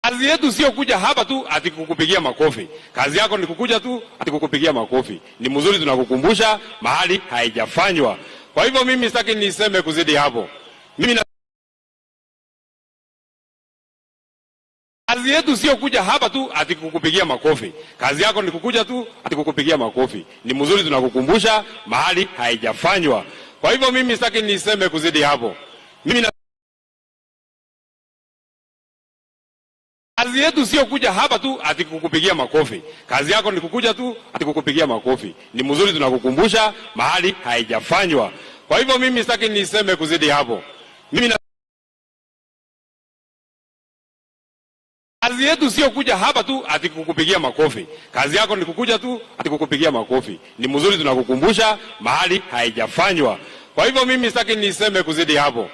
Kazi yetu sio kuja hapa tu ati kukupigia makofi. Kazi yako ni kukuja tu ati kukupigia makofi. Ni mzuri tunakukumbusha mahali haijafanywa. Kwa hivyo mimi sitaki niseme kuzidi hapo. Kazi yetu sio kuja hapa tu ati kukupigia makofi. Kazi yako ni kukuja tu ati kukupigia makofi. Ni mzuri tunakukumbusha mahali haijafanywa. Kwa hivyo mimi sitaki niseme kuzidi hapo. Kazi yetu sio kuja hapa tu ati kukupigia makofi. Kazi yako ni kukuja tu ati kukupigia makofi. Ni mzuri tunakukumbusha mahali haijafanywa. Kwa hivyo mimi sitaki niseme kuzidi hapo. Kazi yetu sio kuja hapa tu ati kukupigia makofi. Kazi yako ni kukuja tu ati kukupigia makofi. Ni mzuri tunakukumbusha mahali haijafanywa. Kwa hivyo mimi sitaki niseme kuzidi hapo.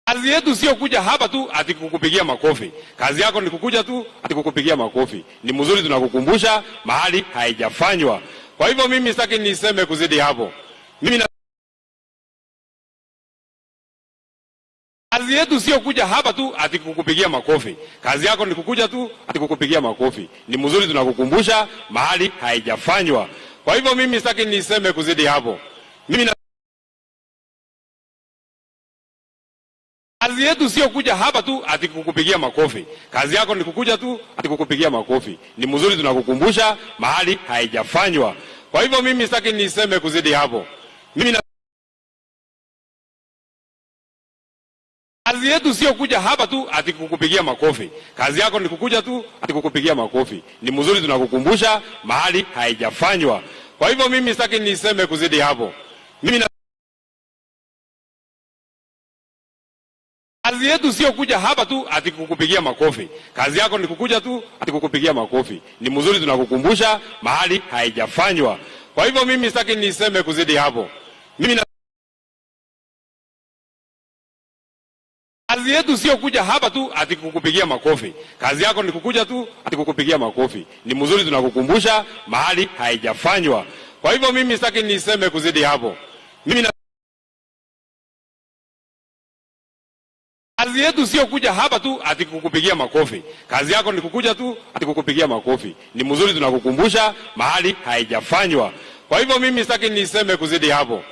Kazi yetu sio kuja hapa tu ati kukupigia makofi. Kazi yako ni kukuja tu ati kukupigia makofi. Ni mzuri tunakukumbusha mahali haijafanywa. Kwa hivyo mimi sitaki niseme kuzidi hapo. Kazi yetu sio kuja hapa tu ati kukupigia makofi. Kazi yako ni kukuja tu ati kukupigia makofi. Ni mzuri tunakukumbusha mahali haijafanywa. Kwa hivyo mimi sitaki niseme kuzidi hapo. Kazi yetu sio kuja hapa tu ati kukupigia makofi. Kazi yako ni kukuja tu ati kukupigia makofi. Ni mzuri tunakukumbusha mahali haijafanywa. Kwa hivyo mimi sitaki niseme kuzidi hapo. Kazi yetu sio kuja hapa tu ati kukupigia makofi. Kazi yako ni kukuja tu ati kukupigia makofi. Ni mzuri tunakukumbusha mahali haijafanywa. Kwa hivyo mimi sitaki niseme kuzidi hapo. Kazi yetu sio kuja hapa tu ati kukupigia makofi. Kazi yako ni kukuja tu ati kukupigia makofi. Ni mzuri tunakukumbusha mahali haijafanywa. Kwa hivyo mimi sitaki niseme kuzidi hapo. Kazi yetu sio kuja hapa tu ati kukupigia makofi. Kazi yako ni kukuja tu ati kukupigia makofi. Ni mzuri tunakukumbusha mahali haijafanywa. Kwa hivyo mimi sitaki niseme kuzidi hapo. Kazi yetu sio kuja hapa tu ati kukupigia makofi. Kazi yako ni kukuja tu ati kukupigia makofi. Ni mzuri tunakukumbusha mahali haijafanywa. Kwa hivyo mimi sitaki niseme kuzidi hapo.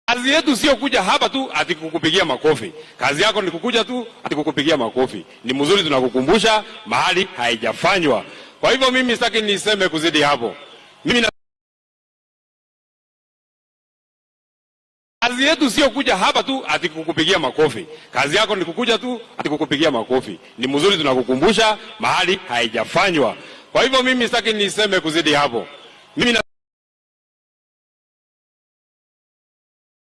Kazi yetu sio kuja hapa tu ati kukupigia makofi. Kazi yako ni kukuja tu ati kukupigia makofi. Ni mzuri tunakukumbusha mahali haijafanywa. Kwa hivyo mimi sitaki niseme kuzidi hapo. Kazi yetu sio kuja hapa tu ati kukupigia makofi. Kazi yako ni kukuja tu ati kukupigia makofi. Ni mzuri tunakukumbusha mahali haijafanywa. Kwa hivyo mimi sitaki niseme kuzidi hapo.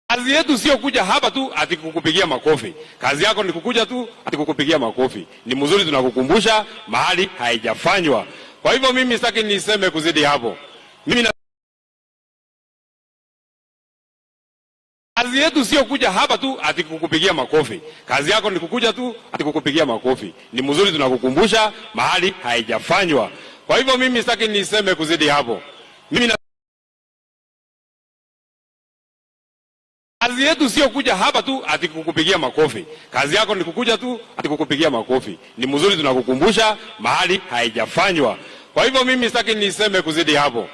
Kazi yetu sio kuja hapa tu ati kukupigia makofi. Kazi yako ni kukuja tu ati kukupigia makofi. Ni mzuri tunakukumbusha mahali haijafanywa. Kwa hivyo mimi sitaki niseme kuzidi hapo. Kazi yetu sio kuja hapa tu ati kukupigia makofi. Kazi yako ni kukuja tu ati kukupigia makofi. Ni mzuri tunakukumbusha mahali haijafanywa. Kwa hivyo mimi sitaki niseme kuzidi hapo. Kazi yetu sio kuja hapa tu ati kukupigia makofi. Kazi yako ni kukuja tu ati kukupigia makofi. Ni mzuri tunakukumbusha mahali haijafanywa. Kwa hivyo mimi sitaki niseme kuzidi hapo.